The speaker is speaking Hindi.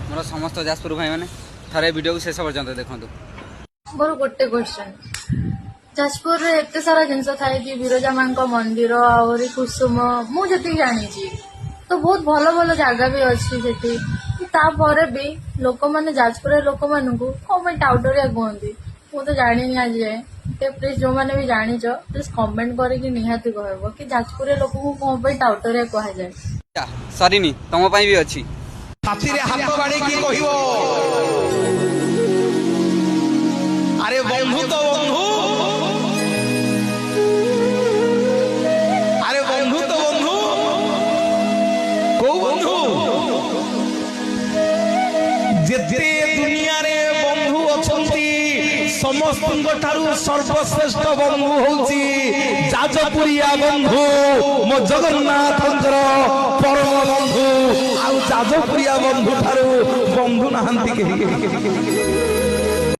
मोर समस्त जाजपुर भाई मैंने थे वीडियो को शेष पर्यटन देखूँ। मोर गोटे क्वेश्चन जाजपुर एत सारा जिनस थाए कि बिरजा माँ मंदिर आहरी कुसुम मुझे जानी तो बहुत भल भल जगह भी अच्छी सेठी तापर भी लोक मैंने जाजपुर लोक मान कौन टाउटरिया कहती मु तो जानी आज जाए प्लीज जो मैंने भी जानीच प्लीज कमेंट करके निहाती कहब कि जाजपुर लोक को कौन टाउटरिया कह जाए सरीनी तुम भी अच्छी अरे बंधु तो बंधु अरे बंधु तो बंधु को बंधु जेते दुनिया रे बंधु अछंती समस्त ठारू सर्वश्रेष्ठ बंधु होची जाजपुरिया बंधु मो जगन्नाथंकर परम बंधु आ जाजपुरिया बंधु ठारू बंधु नहांती के